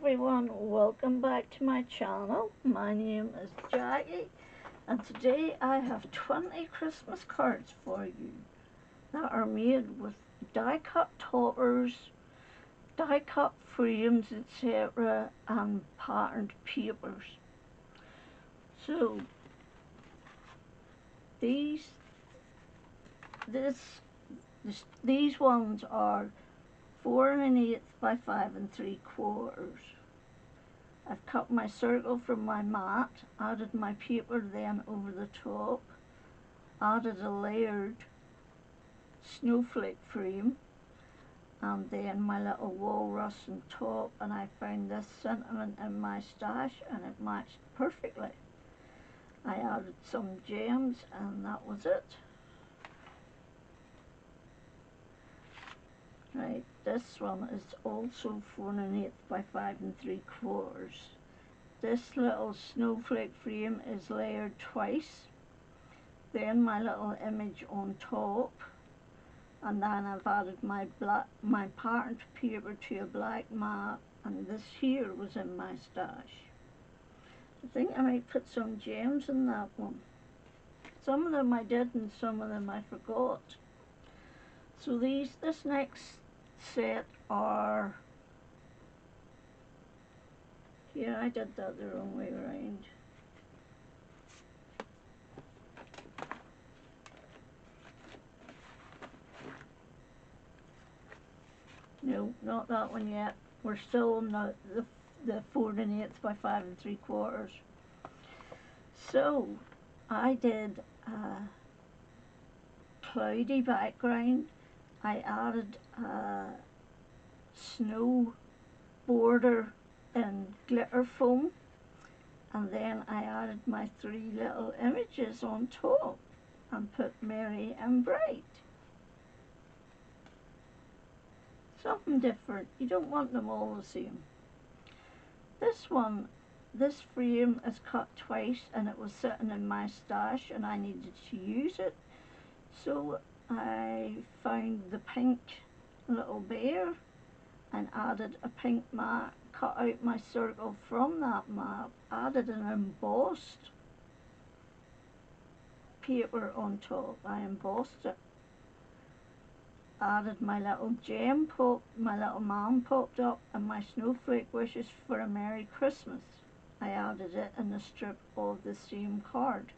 everyone, welcome back to my channel. My name is Jackie and today I have 20 Christmas cards for you that are made with die cut toppers, die cut frames, etc. and patterned papers. So these ones are 4 1/8 by 5 3/4. I've cut my circle from my mat, added my paper then over the top, added a layered snowflake frame, and then my little walrus on top, and I found this sentiment in my stash and it matched perfectly. I added some gems and that was it. Right, this one is also 4 1/8 by 5 3/4. This little snowflake frame is layered twice. Then my little image on top, and then I've added my patterned paper to a black mat, and this here was in my stash. I think I might put some gems in that one. Some of them I did and some of them I forgot. So this next set are, here I did that the wrong way around. No, not that one yet. We're still on the 4 1/8 by 5 3/4. So I did a cloudy background. I added a snow border in glitter foam, and then I added my 3 little images on top and put Merry and Bright. Something different. You don't want them all the same. This frame is cut twice and it was sitting in my stash and I needed to use it. So I found the pink little bear and added a pink mat, cut out my circle from that mat, added an embossed paper on top. I embossed it. Added my little gem pop, my little man popped up, and my snowflake wishes for a Merry Christmas. I added it in the strip of the same card.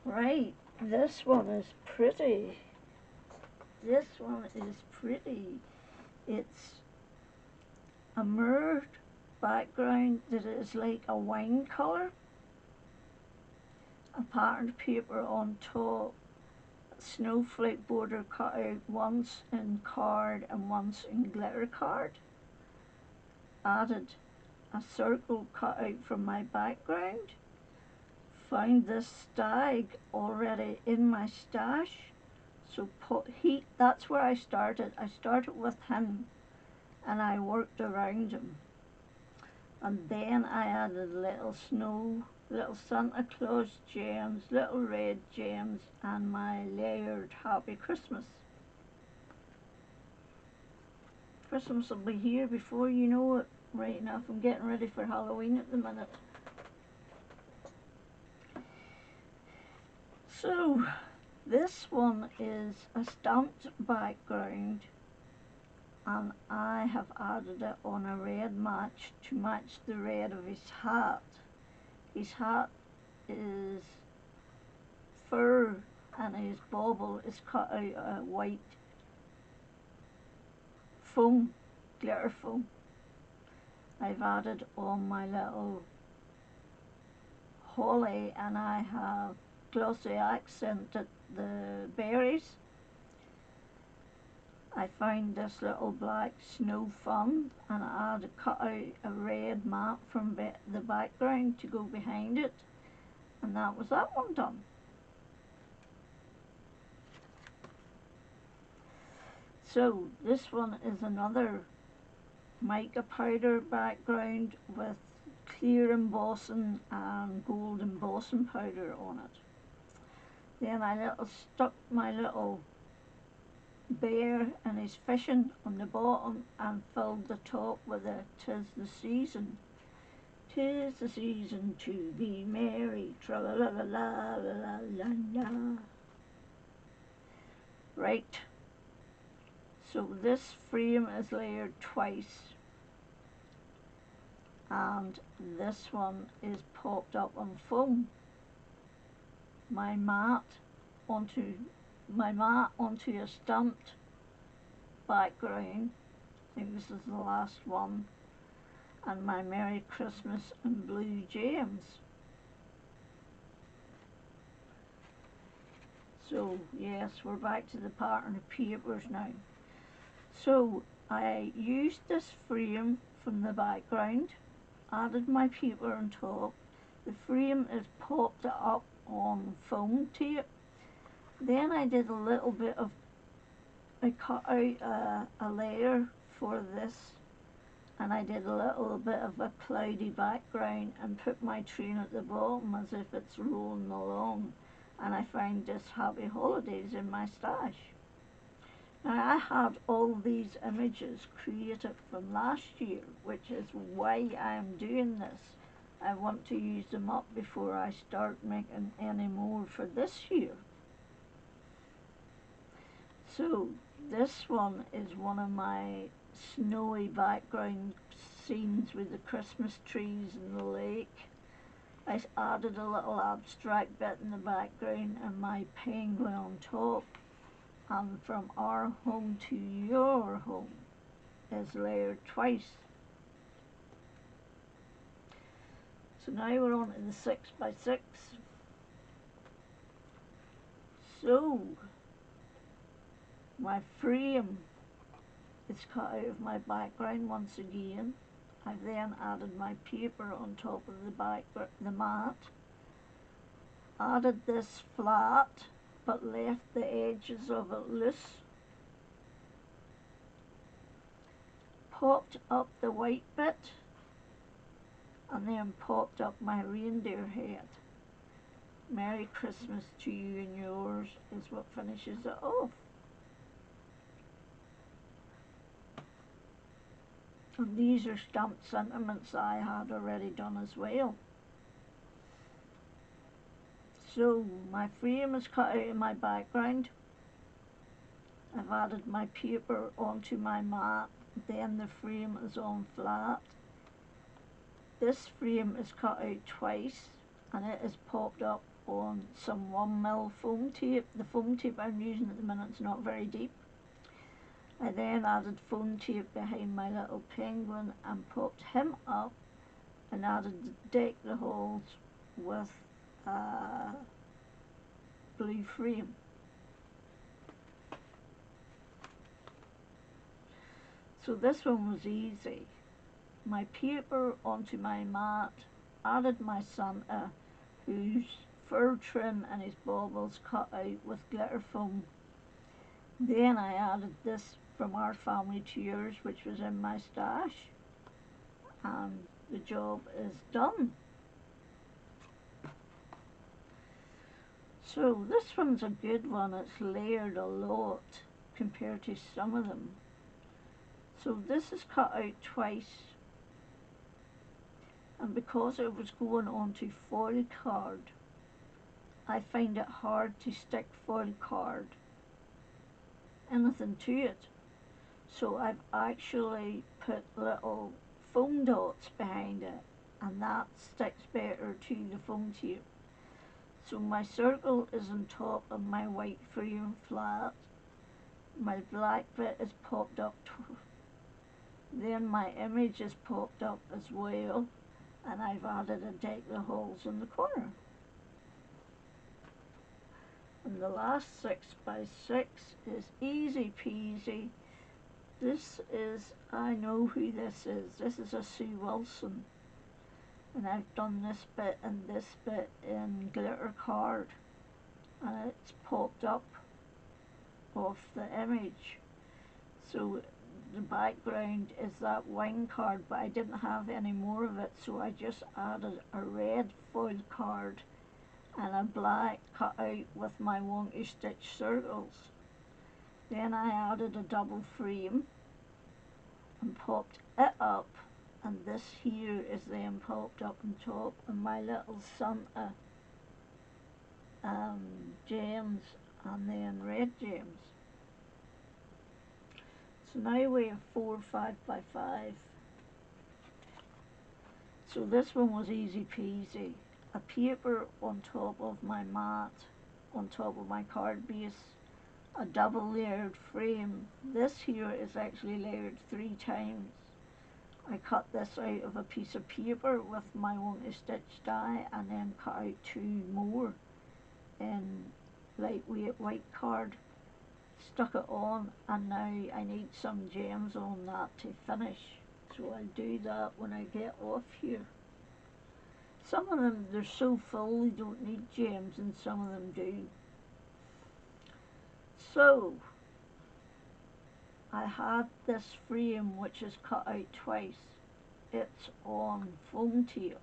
Right, this one is pretty. This one is pretty. It's a mirrored background that is like a wine colour. A patterned paper on top, snowflake border cut out once in card and once in glitter card. Added a circle cut out from my background. Found this stag already in my stash, so that's where I started. I started with him and I worked around him, and then I added little Santa Claus gems, little red gems, and my layered Happy Christmas. Christmas will be here before you know it. Right enough, I'm getting ready for Halloween at the minute. So this one is a stamped background and I have added it on a red match to match the red of his hat. His hat is fur and his bauble is cut out of white foam, glitter foam. I've added on my little holly and I have glossy accented the berries. I found this little black snow fun and I cut out a red map from the background to go behind it, and that was that one done. So this one is another mica powder background with clear embossing and gold embossing powder on it. Then I stuck my little bear and he's fishing on the bottom and filled the top with a "'Tis the season. 'Tis the season to be merry, tra-la-la-la-la-la-la-la." Right, so this frame is layered twice, and this one is popped up on foam. My mat onto a stamped background. I think this is the last one, and my Merry Christmas and Blue James. So yes, we're back to the pattern of papers now. So I used this frame from the background, added my paper on top. The frame is popped up on foam tape. Then I did a little bit of, I cut out a layer for this, and I did a little bit of a cloudy background and put my train at the bottom as if it's rolling along, and I find this Happy Holidays in my stash. Now I had all these images created from last year, which is why I'm doing this. I want to use them up before I start making any more for this year. So this one is one of my snowy background scenes with the Christmas trees and the lake. I added a little abstract bit in the background and my penguin on top. And from our home to your home is layered twice. So now we're on to the 6x6. So my frame is cut out of my background once again. I've then added my paper on top of the mat, added this flat but left the edges of it loose, popped up the white bit, and then popped up my reindeer head. Merry Christmas to you and yours is what finishes it off. And these are stamped sentiments I had already done as well. So my frame is cut out of my background. I've added my paper onto my mat, then the frame is on flat. This frame is cut out twice and it is popped up on some 1mm foam tape. The foam tape I'm using at the minute is not very deep. I then added foam tape behind my little penguin and popped him up and added the deck the halls with blue frame. So this one was easy. My paper onto my mat, added my Santa whose fur trim and his baubles cut out with glitter foam. Then I added this from our family to yours, which was in my stash, and the job is done. So this one's a good one. It's layered a lot compared to some of them. So this is cut out twice, and because it was going onto foil card, I find it hard to stick foil card anything to it. So I've actually put little foam dots behind it, and that sticks better to the foam tape. So my circle is on top of my white frame flat. My black bit is popped up. Then my image is popped up as well, and I've added a deck the halls in the corner. And the last 6x6 is easy peasy. This is, I know who this is. This is a Sue Wilson. And I've done this bit and this bit in glitter card. And it's popped up off the image. So the background is that wine card, but I didn't have any more of it, so I just added a red foil card and a black cut out with my wonky stitch circles. Then I added a double frame and popped it up, and this here is then popped up on top, and my little Santa gems and then red gems. So now we have 4 5x5. So this one was easy peasy. A paper on top of my mat, on top of my card base, a double layered frame. This here is actually layered 3 times. I cut this out of a piece of paper with my wonky stitch die and then cut out 2 more in lightweight white card, stuck it on, and now I need some gems on that to finish. So I'll do that when I get off here. Some of them, they're so full they don't need gems, and some of them do. So I had this frame which is cut out twice. It's on foam tail.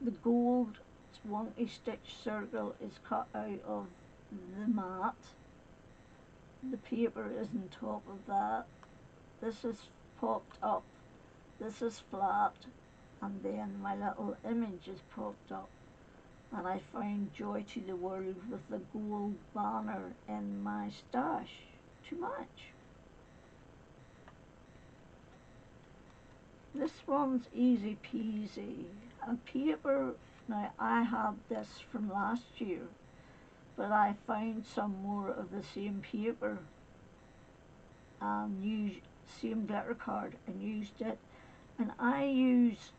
The gold wonky stitch circle is cut out of the mat. The paper is on top of that. This is popped up. This is flat. And then my little image is popped up. And I found Joy to the World with the gold banner in my stash to match. This one's easy peasy. A paper, now I had this from last year, but I found some more of the same paper and used same glitter card and used it. And I used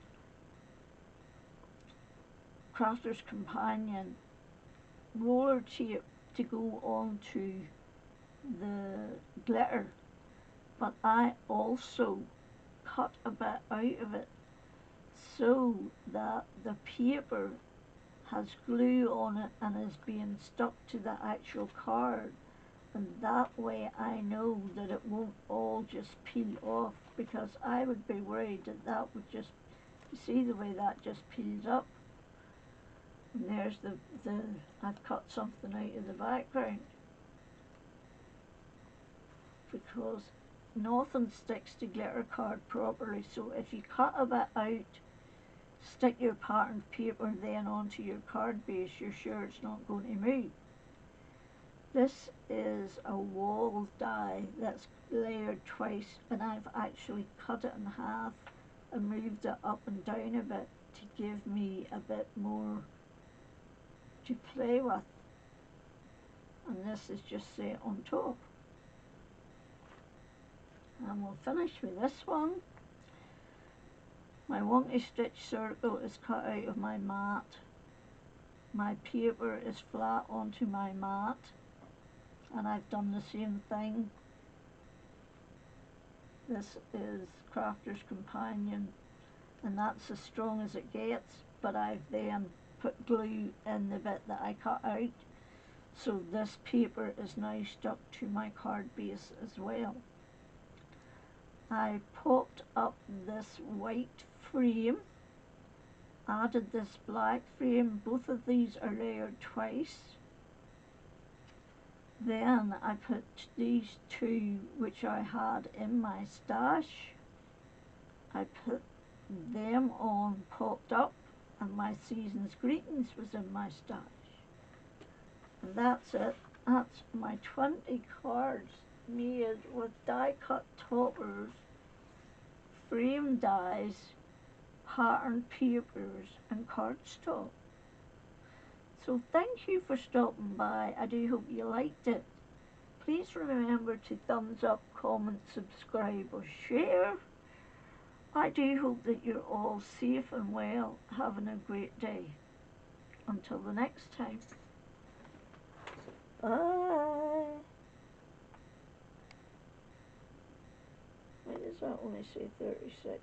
Crafter's Companion roller tape to go onto the glitter, but I also cut a bit out of it so that the paper has glue on it and is being stuck to the actual card, and that way I know that it won't all just peel off, because I would be worried that that would just, you see the way that just peels up. And there's I've cut something out of the background, because nothing sticks to glitter card properly. So if you cut a bit out, stick your patterned paper then onto your card base, you're sure it's not going to move. This is a wall die that's layered twice, and I've actually cut it in half and moved it up and down a bit to give me a bit more to play with. And this is just set on top. And we'll finish with this one. My wonky stitch circle is cut out of my mat. My paper is flat onto my mat, and I've done the same thing. This is Crafter's Companion, and that's as strong as it gets, but I've then put glue in the bit that I cut out, so this paper is now stuck to my card base as well. I popped up this white frame, added this black frame. Both of these are layered twice. Then I put these 2 which I had in my stash. I put them on, popped up, and my Season's Greetings was in my stash. And that's it. That's my 20 cards made with die cut toppers, frame dies, patterned papers, and cardstock. So thank you for stopping by. I do hope you liked it. Please remember to thumbs up, comment, subscribe, or share. I do hope that you're all safe and well, having a great day. Until the next time. Bye. Why does that only say 36?